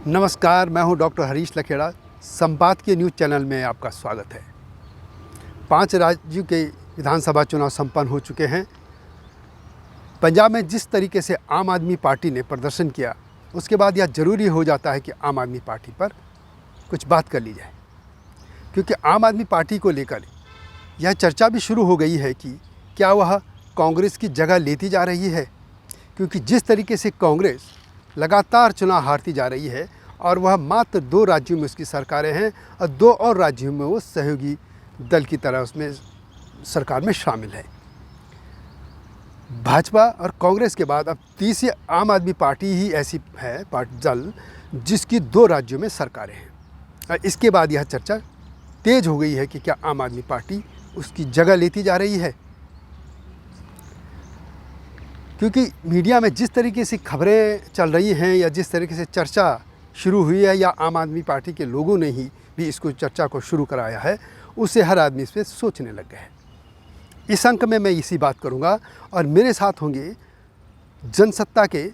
नमस्कार, मैं हूं डॉक्टर हरीश लखेड़ा। संपादकीय न्यूज़ चैनल में आपका स्वागत है। 5 राज्यों के विधानसभा चुनाव संपन्न हो चुके हैं। पंजाब में जिस तरीके से आम आदमी पार्टी ने प्रदर्शन किया, उसके बाद यह ज़रूरी हो जाता है कि आम आदमी पार्टी पर कुछ बात कर ली जाए, क्योंकि आम आदमी पार्टी को लेकर यह चर्चा भी शुरू हो गई है कि क्या वह कांग्रेस की जगह लेती जा रही है, क्योंकि जिस तरीके से कांग्रेस लगातार चुनाव हारती जा रही है और वह मात्र 2 राज्यों में उसकी सरकारें हैं और 2 और राज्यों में वो सहयोगी दल की तरह उसमें सरकार में शामिल है। भाजपा और कांग्रेस के बाद अब तीसरी आम आदमी पार्टी ही ऐसी है दल जिसकी 2 राज्यों में सरकारें हैं। और इसके बाद यह चर्चा तेज हो गई है कि क्या आम आदमी पार्टी उसकी जगह लेती जा रही है, क्योंकि मीडिया में जिस तरीके से खबरें चल रही हैं या जिस तरीके से चर्चा शुरू हुई है, या आम आदमी पार्टी के लोगों ने ही भी इसको चर्चा को शुरू कराया है, उससे हर आदमी इस पर सोचने लग गया है। इस अंक में मैं इसी बात करूंगा और मेरे साथ होंगे जनसत्ता के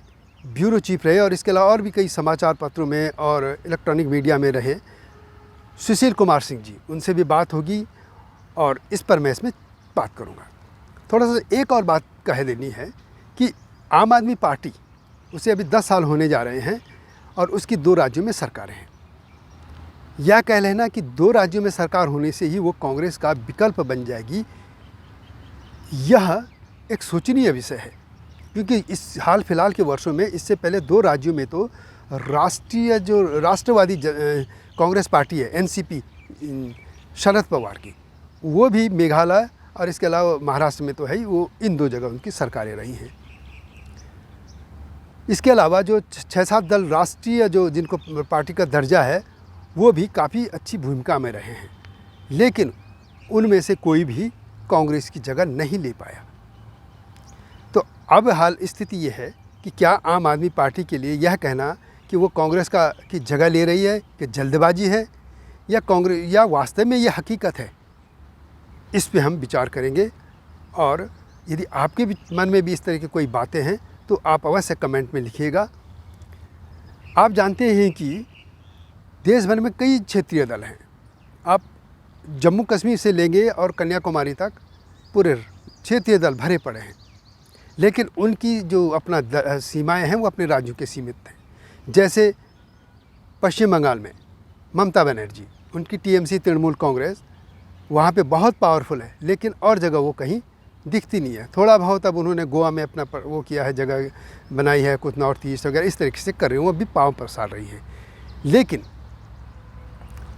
ब्यूरो चीफ रहे और इसके अलावा और भी कई समाचार पत्रों में और इलेक्ट्रॉनिक मीडिया में रहे सुशील कुमार सिंह जी। उनसे भी बात होगी और इस पर मैं इसमें बात करूँगा। थोड़ा सा एक और बात कह देनी है कि आम आदमी पार्टी, उसे अभी 10 साल होने जा रहे हैं और उसकी 2 राज्यों में सरकारें हैं। यह कह लेना कि 2 राज्यों में सरकार होने से ही वो कांग्रेस का विकल्प बन जाएगी, यह एक सोचनीय विषय है, क्योंकि इस हाल फिलहाल के वर्षों में इससे पहले 2 राज्यों में तो राष्ट्रवादी कांग्रेस पार्टी है, एनसीपी शरद पवार की, वो भी मेघालय और इसके अलावा महाराष्ट्र में तो है ही, वो इन 2 जगह उनकी सरकारें रही हैं। इसके अलावा जो 6-7 दल राष्ट्रीय जो जिनको पार्टी का दर्जा है, वो भी काफ़ी अच्छी भूमिका में रहे हैं, लेकिन उनमें से कोई भी कांग्रेस की जगह नहीं ले पाया। तो अब हाल स्थिति ये है कि क्या आम आदमी पार्टी के लिए यह कहना कि वो कांग्रेस की जगह ले रही है कि जल्दबाजी है, या वास्तव में ये हकीकत है, इस पे हम विचार करेंगे। और यदि आपके मन में भी इस तरह की कोई बातें हैं तो आप अवश्य कमेंट में लिखिएगा। आप जानते हैं कि देश भर में कई क्षेत्रीय दल हैं। आप जम्मू कश्मीर से लेंगे और कन्याकुमारी तक पूरे क्षेत्रीय दल भरे पड़े हैं, लेकिन उनकी जो अपना सीमाएं हैं वो अपने राज्यों के सीमित हैं। जैसे पश्चिम बंगाल में ममता बनर्जी, उनकी टीएमसी तृणमूल कांग्रेस वहाँ पे बहुत पावरफुल है, लेकिन और जगह वो कहीं दिखती नहीं है। थोड़ा बहुत अब उन्होंने गोवा में अपना वो किया है, जगह बनाई है, कुछ नॉर्थ ईस्ट वगैरह इस तरीके से कर रही हैं, वो भी पाँव पसार रही हैं, लेकिन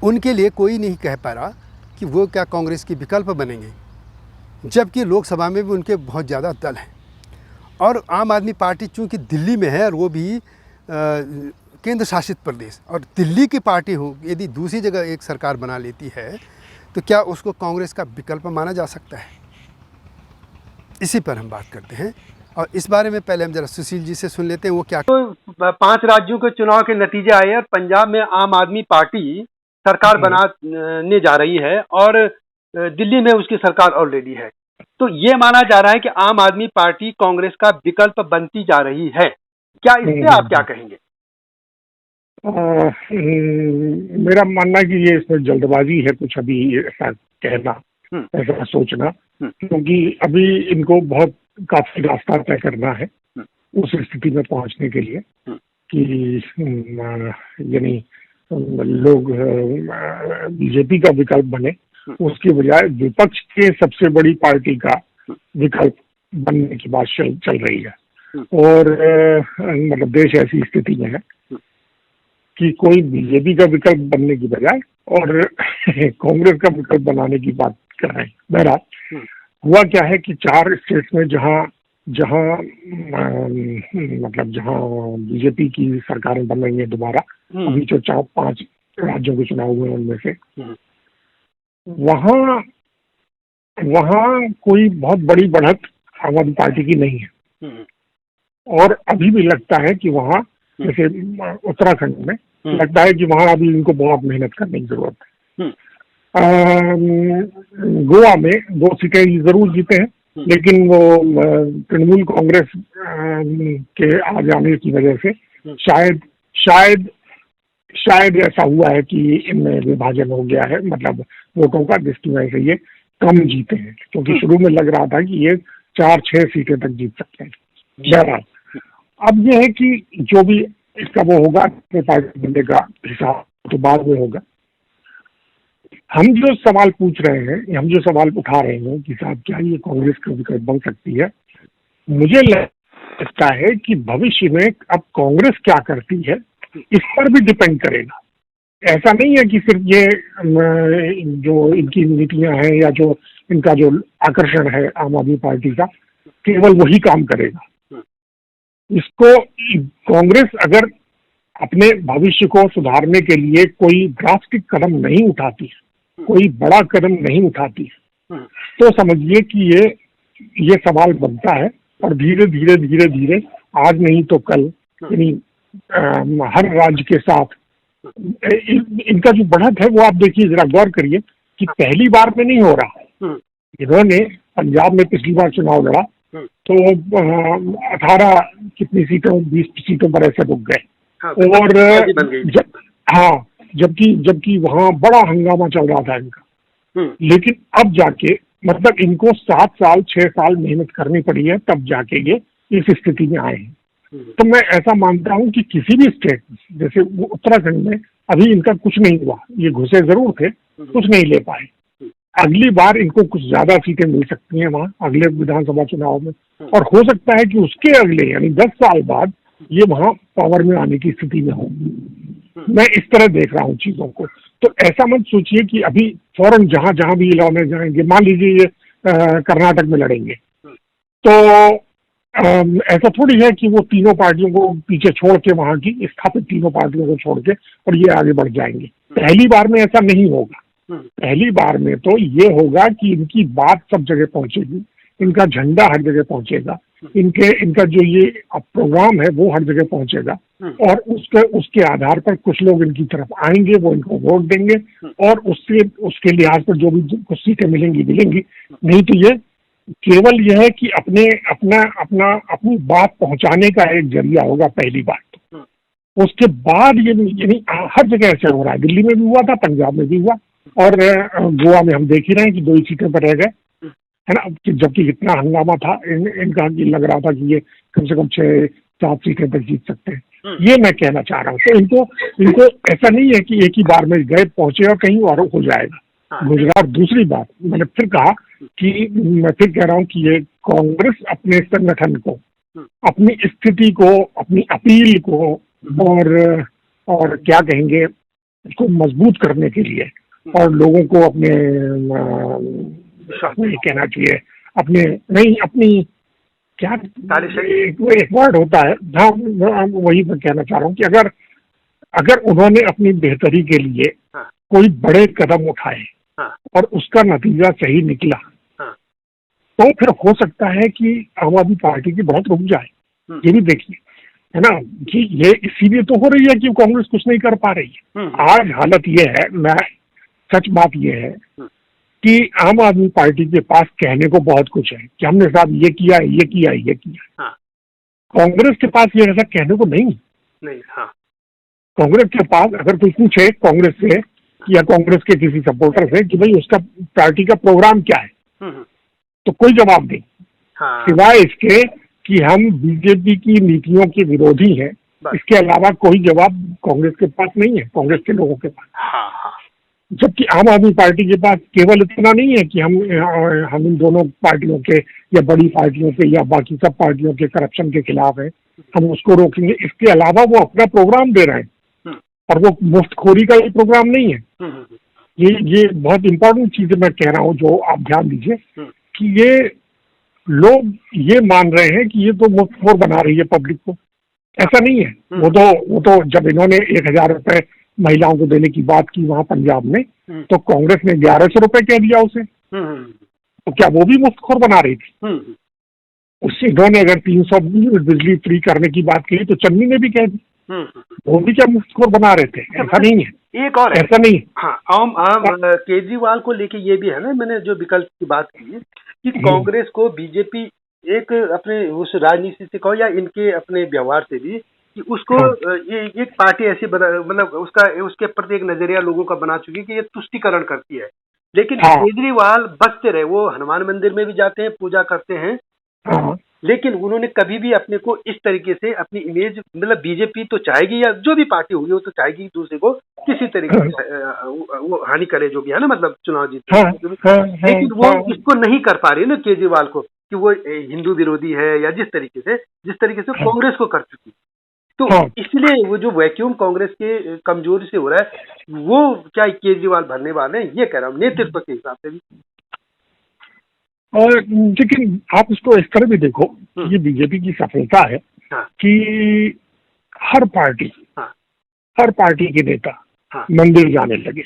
उनके लिए कोई नहीं कह पा रहा कि वो क्या कांग्रेस की विकल्प बनेंगे, जबकि लोकसभा में भी उनके बहुत ज़्यादा दल हैं। और आम आदमी पार्टी चूँकि दिल्ली में है और वो भी केंद्र शासित प्रदेश, और दिल्ली की पार्टी हो यदि दूसरी जगह एक सरकार बना लेती है तो क्या उसको कांग्रेस का विकल्प माना जा सकता है? इसी पर हम बात करते हैं और इस बारे में पहले हम जरा सुशील जी से सुन लेते हैं वो क्या। तो 5 राज्यों के चुनाव के नतीजे आए और पंजाब में आम आदमी पार्टी सरकार बनाने जा रही है और दिल्ली में उसकी सरकार ऑलरेडी है। तो ये माना जा रहा है कि आम आदमी पार्टी कांग्रेस का विकल्प बनती जा रही है। क्या इससे आप क्या कहेंगे? मेरा मानना है कि ये इसमें जल्दबाजी है कुछ अभी ऐसा कहना, ऐसा सोचना, क्योंकि अभी इनको काफी रास्ता तय करना है उस स्थिति में पहुंचने के लिए कि यानी लोग बीजेपी का विकल्प बने, उसके बजाय विपक्ष के सबसे बड़ी पार्टी का विकल्प बनने की बात चल रही है। और मतलब देश ऐसी स्थिति में है कि कोई बीजेपी का विकल्प बनने की बजाय और कांग्रेस का विकल्प बनाने की बात कर रहे हैं। बहरहाल हुआ क्या है कि 4 स्टेट्स में जहां बीजेपी की सरकारें बन रही है दोबारा, अभी जो 4-5 राज्यों के चुनाव हुए उनमें से वहां कोई बहुत बड़ी बढ़त आम आदमी पार्टी की नहीं है। और अभी भी लगता है कि वहां जैसे उत्तराखंड में लगता है कि वहां अभी इनको बहुत मेहनत करने की जरूरत है। गोवा में 2 सीटें जरूर जीते हैं, लेकिन वो तृणमूल कांग्रेस के आ जाने की वजह से शायद शायद ऐसा हुआ है कि इनमें विभाजन हो गया है, मतलब वोटों का, जिसकी वजह से ये कम जीते हैं, क्योंकि शुरू में लग रहा था कि ये 4-6 सीटें तक जीत सकते हैं। बहरहाल अब ये है कि जो भी इसका वो होगा, अपने पार्टी बनने का हिसाब तो बाद में होगा। हम जो सवाल पूछ रहे हैं, हम जो सवाल उठा रहे हैं कि साहब क्या ये कांग्रेस का विकल्प बन सकती है, मुझे लगता है कि भविष्य में अब कांग्रेस क्या करती है इस पर भी डिपेंड करेगा। ऐसा नहीं है कि सिर्फ ये जो इनकी नीतियां हैं या जो इनका जो आकर्षण है आम आदमी पार्टी का, केवल वही काम करेगा। इसको कांग्रेस अगर अपने भविष्य को सुधारने के लिए कोई ड्रास्टिक कदम नहीं उठाती है, कोई बड़ा कदम नहीं उठाती है, तो समझिए कि ये सवाल बनता है और धीरे धीरे धीरे धीरे आज नहीं तो कल, यानी हर राज्य के साथ इनका जो बढ़त है वो आप देखिए, जरा गौर करिए कि पहली बार में नहीं हो रहा। इन्होंने पंजाब में पिछली बार चुनाव लड़ा तो 18 कितनी सीटों 20 सीटों पर ऐसे रुक गए, और जबकि वहाँ बड़ा हंगामा चल रहा था इनका। लेकिन अब जाके मतलब इनको 7 साल 6 साल मेहनत करनी पड़ी है, तब जाके ये इस स्थिति में आए हैं। तो मैं ऐसा मानता हूँ कि किसी भी स्टेट, जैसे उत्तराखंड में अभी इनका कुछ नहीं हुआ, ये घुसे जरूर थे, कुछ नहीं ले पाए। अगली बार इनको कुछ ज्यादा सीटें मिल सकती हैं वहाँ अगले विधानसभा चुनाव में, और हो सकता है कि उसके अगले यानी 10 साल बाद ये वहाँ पावर में आने की स्थिति में हो। मैं इस तरह देख रहा हूँ चीजों को। तो ऐसा मत सोचिए कि अभी फौरन जहां जहां भी लड़ने जाएंगे, मान लीजिए ये कर्नाटक में लड़ेंगे, तो ऐसा थोड़ी है कि वो तीनों पार्टियों को पीछे छोड़ के, वहां की स्थापित तीनों पार्टियों को छोड़ के और ये आगे बढ़ जाएंगे। पहली बार में ऐसा नहीं होगा। पहली बार में तो ये होगा कि इनकी बात सब जगह पहुंचेगी, इनका झंडा हर जगह पहुंचेगा, इनका जो ये प्रोग्राम है वो हर जगह पहुंचेगा, और उसके आधार पर कुछ लोग इनकी तरफ आएंगे, वो इनको वोट देंगे, और उसके लिहाज पर जो भी कुछ सीटें मिलेंगी। नहीं तो ये केवल यह है कि अपनी बात पहुंचाने का एक जरिया होगा पहली बार। तो उसके बाद ये यानी हर जगह ऐसे हो रहा है, दिल्ली में भी हुआ था, पंजाब में भी हुआ, और गोवा में हम देख ही रहे हैं कि 2 ही सीटों पर रह गए, है ना। जबकि इतना हंगामा था इनका कि लग रहा था कि ये कम से कम 6-7 सीटें तक जीत सकते हैं। ये मैं कहना चाह रहा हूँ। तो इनको ऐसा नहीं है कि एक ही बार में गए पहुंचे और कहीं और हो जाएगा। गुजरात दूसरी बात, मैंने फिर कहा कि मैं फिर कह रहा हूँ कि ये कांग्रेस अपने संगठन को, अपनी स्थिति को, अपनी अपील को और क्या कहेंगे इसको मजबूत करने के लिए, और लोगों को अपने कहना चाहिए अपनी क्या एक वर्ड होता है, वही मैं कहना चाह रहा हूँ कि अगर उन्होंने अपनी बेहतरी के लिए कोई बड़े कदम उठाए और उसका नतीजा सही निकला, तो फिर हो सकता है कि आम आदमी पार्टी की बहुत रुक जाए। ये भी देखिए, है ना, कि ये इसीलिए तो हो रही है कि कांग्रेस कुछ नहीं कर पा रही है। आज हालत ये है, सच बात ये है कि आम आदमी पार्टी के पास कहने को बहुत कुछ है कि हमने साहब ये किया। कांग्रेस के पास ये ऐसा कहने को नहीं। कांग्रेस के पास अगर कोई पूछे कांग्रेस से या कांग्रेस के किसी सपोर्टर से कि भाई उसका पार्टी का प्रोग्राम क्या है, तो कोई जवाब नहीं, सिवाय इसके कि हम बीजेपी की नीतियों के विरोधी हैं। इसके अलावा कोई जवाब कांग्रेस के पास नहीं है, कांग्रेस के लोगों के पास। जबकि आम आदमी पार्टी के पास केवल इतना नहीं है कि हम इन दोनों पार्टियों के या बड़ी पार्टियों के या बाकी सब पार्टियों के करप्शन के खिलाफ है, हम उसको रोकेंगे। इसके अलावा वो अपना प्रोग्राम दे रहे हैं, और वो मुफ्तखोरी का ये प्रोग्राम नहीं है। ये बहुत इंपॉर्टेंट चीज मैं कह रहा हूँ, जो आप ध्यान दीजिए कि ये लोग ये मान रहे हैं कि ये तो मुफ्तखोर बना रही है पब्लिक को। ऐसा नहीं है। वो तो जब इन्होंने 1000 रुपए महिलाओं को देने की बात की वहां पंजाब में, तो कांग्रेस ने 1100 रुपए कह दिया उसे। तो क्या वो भी मुफ्तखोर बना रही थी? उससे इन्होंने अगर 300 बिजली फ्री करने की बात की तो चन्नी ने भी कह दी, वो भी क्या मुफ्तखोर बना रहे थे? ऐसा नहीं है। एक और ऐसा नहीं। हाँ, केजरीवाल को लेके ये भी है ना, मैंने जो विकल्प की बात की है कि कांग्रेस को बीजेपी एक अपने उस राजनीति से कहो या इनके अपने व्यवहार से भी कि उसको ये एक पार्टी ऐसी मतलब उसका उसके प्रति एक नजरिया लोगों का बना चुकी है कि ये तुष्टीकरण करती है। लेकिन हाँ। केजरीवाल बचते रहे, वो हनुमान मंदिर में भी जाते हैं, पूजा करते हैं, हाँ। लेकिन उन्होंने कभी भी अपने को इस तरीके से अपनी इमेज, मतलब बीजेपी तो चाहेगी या जो भी पार्टी होगी वो तो चाहेगी दूसरे को किसी तरीके से वो हानि करे, जो भी है ना, मतलब चुनाव जीते। हाँ। हाँ। लेकिन वो हाँ। इसको नहीं कर पा रही ना केजरीवाल को, कि वो हिंदू विरोधी है या जिस तरीके से हाँ। कांग्रेस को कर चुकी। तो हाँ। इसलिए वो जो वैक्यूम कांग्रेस के कमजोरी से हो रहा है, वो क्या केजरीवाल भरने वाले हैं, ये कह रहा हूँ, नेतृत्व के हिसाब से भी। और लेकिन आप इसको इस तरह भी देखो कि ये बीजेपी की सफलता है हाँ। कि हर पार्टी, हाँ। हर पार्टी के नेता हाँ। मंदिर जाने लगे।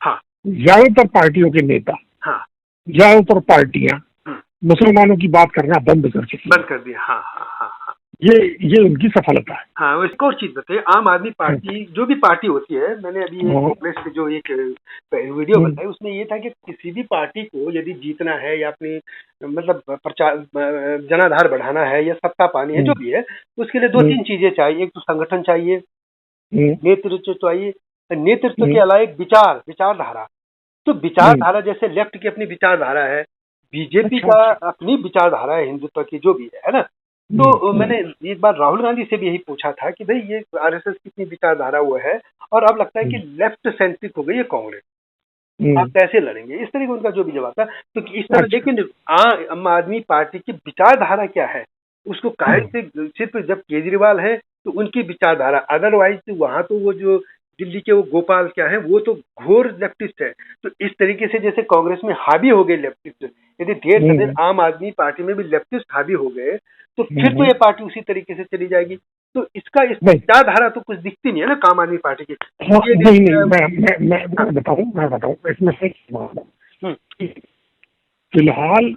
हाँ। ज्यादातर पार्टियों के नेता, हाँ। ज्यादातर पार्टियां मुसलमानों की बात करना बंद कर चुकी, बंद कर दिया। हाँ। हाँ। हाँ। हाँ। ये उनकी सफलता है। हाँ, एक और चीज बताइए, आम आदमी पार्टी जो भी पार्टी होती है, मैंने अभी कांग्रेस पे जो एक वीडियो बताई उसमें ये था कि किसी भी पार्टी को यदि जीतना है या अपनी मतलब प्रचार जनाधार बढ़ाना है या सत्ता पानी है, जो भी है, उसके लिए 2-3 चीजें चाहिए। एक तो संगठन चाहिए, नेतृत्व चाहिए, नेतृत्व के अलावा एक विचारधारा। तो विचारधारा जैसे लेफ्ट की अपनी विचारधारा है, बीजेपी का अपनी विचारधारा है हिंदुत्व की, जो भी है ना। तो मैंने एक बार राहुल गांधी से भी यही पूछा था कि भाई ये आरएसएस की इतनी विचारधारा वो है और अब लगता है कि लेफ्ट सेंट्रिक हो गई है कांग्रेस, आप कैसे लड़ेंगे, इस तरह का उनका जो भी जवाब था। तो इस तरह लेकिन आम आदमी पार्टी की विचारधारा क्या है उसको काहे से, सिर्फ जब केजरीवाल है तो उनकी विचारधारा, अदरवाइज तो वहां तो वो जो दिल्ली के वो गोपाल क्या है वो तो घोर लेफ्टिस्ट है। तो इस तरीके से जैसे कांग्रेस में हावी हो गए लेफ्टिस्ट, यदि ढेर सारे आम आदमी पार्टी में भी लेफ्टिस्ट हावी हो गए तो फिर तो ये पार्टी उसी तरीके से चली जाएगी। तो इसका इस विचारधारा तो कुछ दिखती नहीं है ना आम आदमी पार्टी की। मैं बताऊं इसमें से फिलहाल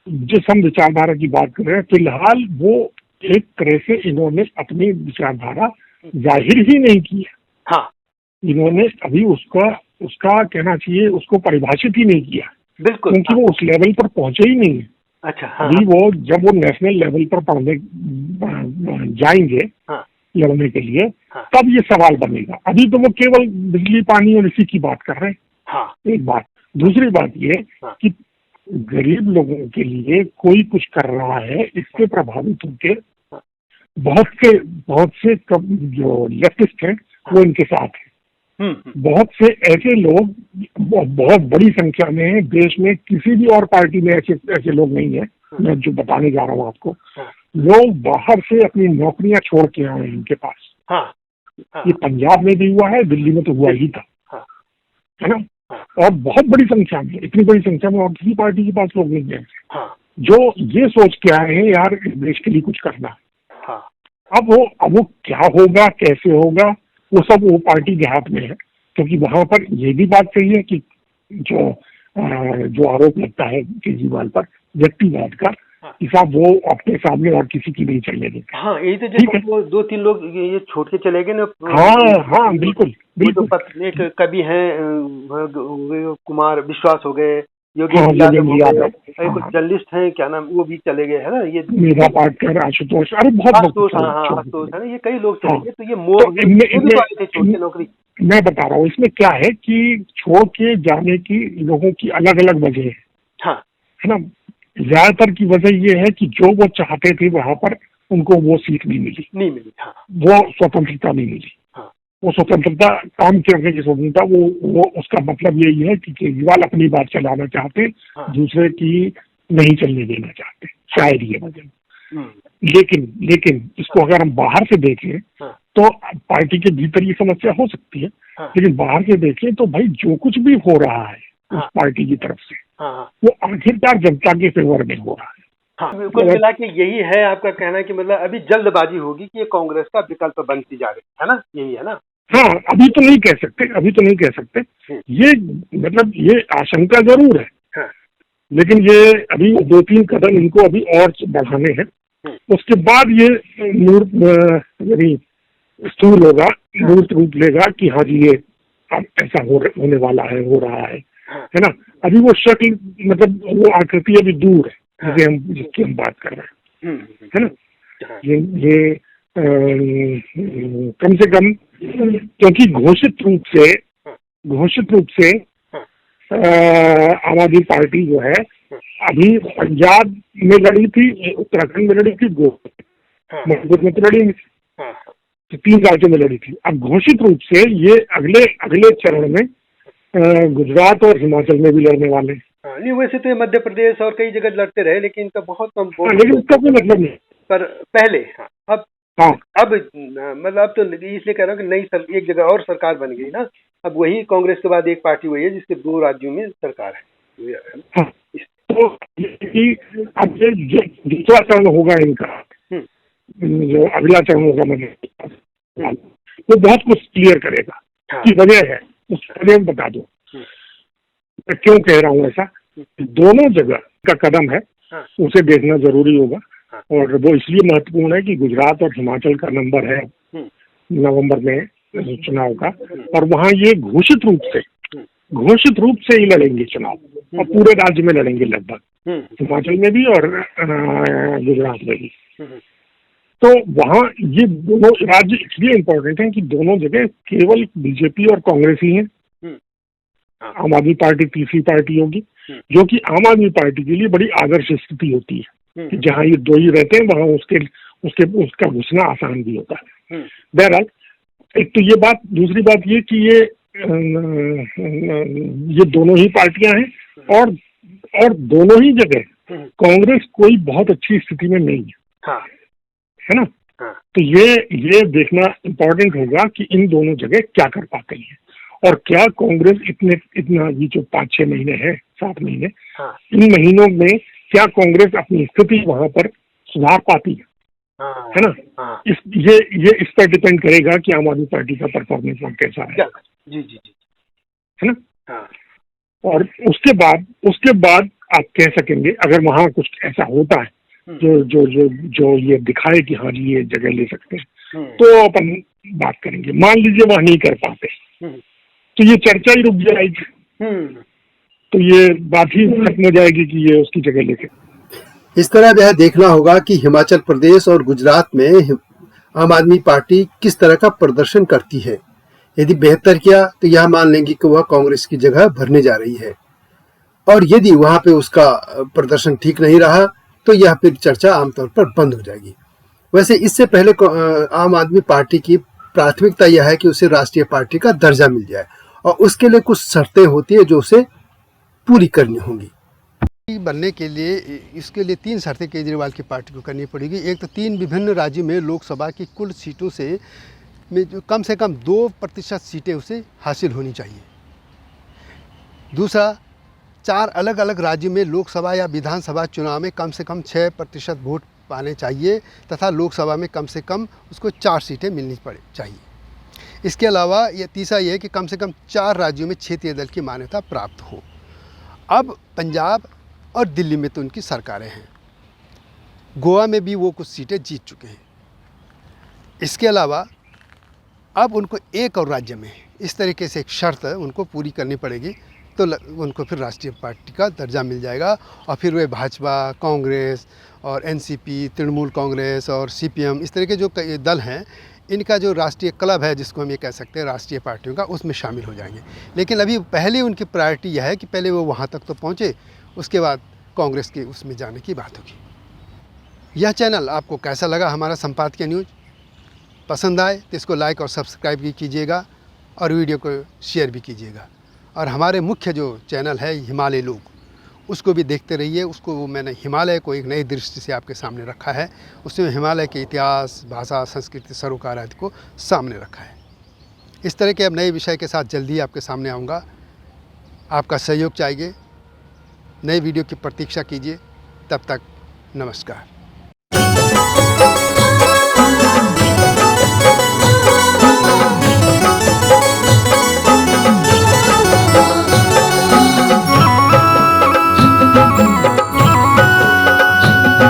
जिस हम विचारधारा की बात कर रहे हैं, फिलहाल वो एक तरह से इन्होंने अपनी विचारधारा जाहिर ही नहीं की है। हाँ, इन्होंने अभी उसका कहना चाहिए उसको परिभाषित ही नहीं किया, बिल्कुल, क्योंकि वो उस लेवल पर पहुंचे ही नहीं है। अच्छा, हाँ, अभी वो जब वो नेशनल लेवल पर पढ़ने जाएंगे लड़ने के लिए, तब ये सवाल बनेगा। अभी तो वो केवल बिजली पानी और इसी की बात कर रहे हैं। एक बात। दूसरी बात ये कि गरीब लोगों के लिए कोई कुछ कर रहा है, इससे प्रभावित होकर बहुत से जो लेफ्टिस्ट हैं वो इनके साथ है। बहुत से ऐसे लोग बहुत बड़ी संख्या में है देश में, किसी भी और पार्टी में ऐसे लोग नहीं है। मैं जो बताने जा रहा हूँ आपको, लोग बाहर से अपनी नौकरियां छोड़ के आए हैं इनके पास। ये पंजाब में भी हुआ है, दिल्ली में तो हुआ ही था, है ना। और बहुत बड़ी संख्या में, इतनी बड़ी संख्या में और किसी पार्टी के पास लोग नहीं है जो ये सोच के आए हैं यार इस देश के लिए कुछ करना है। अब वो क्या होगा, कैसे होगा, वो सब वो पार्टी के हाथ में है। क्योंकि वहां पर ये भी बात सही है कि जो आरोप लगता है केजरीवाल पर व्यक्तिवाद का, कि साहब वो अपने सामने और किसी की नहीं चलने देते। हाँ, यही तो जैसे वो 2-3 लोग ये छोड़ के चले गए ना। हाँ, बिल्कुल। एक कवि हैं कुमार विश्वास हो गए, योगी यादव, कुछ जर्नलिस्ट हैं, क्या नाम, वो भी चले गए, है ना। ये मेधा पाटकर, आशुतोष, अरे बहुत आशुतोष है ना, ये कई लोग चले गए। तो ये नौकरी मैं बता रहा हूँ, इसमें क्या है कि छोड़ के जाने की लोगों की अलग अलग वजह है, है ना। ज्यादातर की वजह ये है कि जो वो चाहते थे वहां पर उनको वो सीट नहीं मिली। वो स्वतंत्रता नहीं मिली। वो स्वतंत्रता, काम करने की स्वतंत्रता, वो उसका मतलब यही है कि केजरीवाल अपनी बात चलाना चाहते, दूसरे की नहीं चलने देना चाहते, शायद ये वजह। लेकिन इसको अगर हम बाहर से देखें तो पार्टी के भीतर ये समस्या हो सकती है, लेकिन बाहर से देखें तो भाई जो कुछ भी हो रहा है उस पार्टी की तरफ से वो आखिरकार जनता के फेवर में हो रहा है। कुल मिला के यही है आपका कहना कि मतलब अभी जल्दबाजी होगी कि ये कांग्रेस का विकल्प बनती जा रही है ना, यही है ना। हाँ, अभी तो नहीं कह सकते, ये मतलब ये आशंका जरूर है। लेकिन ये अभी 2-3 कदम इनको अभी और बढ़ाने हैं, उसके बाद ये यानी स्थूल होगा, मूर्त रूप लेगा कि हाँ जी ये अब ऐसा होने वाला है, हो रहा है ना। अभी वो शक्ल, मतलब वो आकृति अभी दूर है जिसकी हम बात कर रहे हैं, है ना। ये कम से कम, क्योंकि घोषित रूप से आम आदमी पार्टी जो है अभी पंजाब में लड़ी थी, उत्तराखंड में लड़ी थी, मणिपुर में तो लड़ी नहीं, तो 3 राज्यों में लड़ी थी। अब घोषित रूप से ये अगले चरण में गुजरात और हिमाचल में भी लड़ने वाले हैं। नहीं, वैसे तो ये मध्य प्रदेश और कई जगह लड़ते रहे, लेकिन इनका बहुत कम लेकिन उसका कोई मतलब नहीं। पर पहले अब मतलब अब तो इसलिए कह रहा हूँ कि नई एक जगह और सरकार बन गई ना। अब वही कांग्रेस के बाद एक पार्टी हुई है जिसके 2 राज्यों में सरकार है। तो अब जो दूसरा चरण होगा इनका, जो अगला चरण होगा, मतलब वो बहुत कुछ क्लियर करेगा। की वजह है उसकी वजह बता दो। मैं क्यों कह रहा हूँ ऐसा? दोनों जगह का कदम है, उसे देखना जरूरी होगा। और वो इसलिए महत्वपूर्ण है कि गुजरात और हिमाचल का नंबर है नवंबर में चुनाव का, और वहाँ ये घोषित रूप से ही लड़ेंगे चुनाव, और पूरे राज्य में लड़ेंगे लगभग, हिमाचल में भी और गुजरात में भी। तो वहाँ ये दोनों राज्य इसलिए इम्पोर्टेंट हैं कि दोनों जगह केवल बीजेपी और कांग्रेस ही है। आम आदमी पार्टी तीसरी पार्टी होगी, जो कि आम आदमी पार्टी के लिए बड़ी आदर्श स्थिति होती है कि जहाँ ये 2 ही रहते हैं वहाँ उसका घुसना आसान भी होता है। बहरहाल, एक तो ये बात, दूसरी बात ये कि ये दोनों ही पार्टियां हैं, और दोनों ही जगह कांग्रेस कोई बहुत अच्छी स्थिति में नहीं है ना। तो ये देखना इम्पोर्टेंट होगा कि इन दोनों जगह क्या कर पाते हैं, और क्या कांग्रेस इतना ये जो 5-6 महीने हैं, 7 महीने, इन महीनों में क्या कांग्रेस अपनी स्थिति वहां पर सुधार पाती है ना। ये इस पर डिपेंड करेगा कि आम आदमी पार्टी का परफॉर्मेंस कैसा है। जी है ना। और उसके बाद आप कह सकेंगे, अगर वहां कुछ ऐसा होता है जो ये दिखाए कि हाँ जी ये जगह ले सकते हैं, तो अपन बात करेंगे। मान लीजिए वह नहीं कर पाते, तो ये चर्चा ही रुक जाएगी, तो ये बात ही खत्म हो जाएगी कि ये उसकी जगह ले सकते। इस तरह यह देखना होगा कि हिमाचल प्रदेश और गुजरात में आम आदमी पार्टी किस तरह का प्रदर्शन करती है। यदि बेहतर किया तो यह मान लेंगे कि वह कांग्रेस की जगह भरने जा रही है, और यदि वहां पे उसका प्रदर्शन ठीक नहीं रहा तो यह फिर चर्चा आमतौर पर बंद हो जाएगी। वैसे इससे पहले आम आदमी पार्टी की प्राथमिकता यह है कि उसे राष्ट्रीय पार्टी का दर्जा मिल जाए, और उसके लिए कुछ शर्तें होती है जो उसे पूरी करनी होंगी। बनने के लिए इसके लिए 3 शर्तें केजरीवाल की पार्टी को करनी पड़ेगी। एक तो 3 विभिन्न राज्यों में लोकसभा की कुल सीटों में जो कम से कम 2% सीटें उसे हासिल होनी चाहिए। दूसरा, 4 अलग अलग राज्यों में लोकसभा या विधानसभा चुनाव में कम से कम 6% वोट पाने चाहिए, तथा लोकसभा में कम से कम उसको 4 सीटें मिलनी चाहिए। इसके अलावा तीसरा ये है कि कम से कम 4 राज्यों में क्षेत्रीय दल की मान्यता प्राप्त हो। अब पंजाब और दिल्ली में तो उनकी सरकारें हैं, गोवा में भी वो कुछ सीटें जीत चुके हैं। इसके अलावा अब उनको एक और राज्य में इस तरीके से एक शर्त उनको पूरी करनी पड़ेगी, तो उनको फिर राष्ट्रीय पार्टी का दर्जा मिल जाएगा, और फिर वे भाजपा, कांग्रेस और एनसीपी, तृणमूल कांग्रेस और सीपीएम, इस तरह के जो दल हैं, इनका जो राष्ट्रीय क्लब है, जिसको हम ये कह सकते हैं राष्ट्रीय पार्टियों का, उसमें शामिल हो जाएंगे। लेकिन अभी पहले उनकी प्रायोरिटी यह है कि पहले वो वहाँ तक तो पहुँचे, उसके बाद कांग्रेस के उसमें जाने की बात होगी। यह चैनल आपको कैसा लगा? हमारा संपादकीय न्यूज़ पसंद आए तो इसको लाइक और सब्सक्राइब भी कीजिएगा, और वीडियो को शेयर भी कीजिएगा। और हमारे मुख्य जो चैनल है हिमालय लोग, उसको भी देखते रहिए। उसको मैंने हिमालय को एक नई दृष्टि से आपके सामने रखा है। उसमें हिमालय के इतिहास, भाषा, संस्कृति, सरोकार आदि को सामने रखा है। इस तरह के अब नए विषय के साथ जल्दी आपके सामने आऊँगा। आपका सहयोग चाहिए, नए वीडियो की प्रतीक्षा कीजिए। तब तक नमस्कार। Thank you.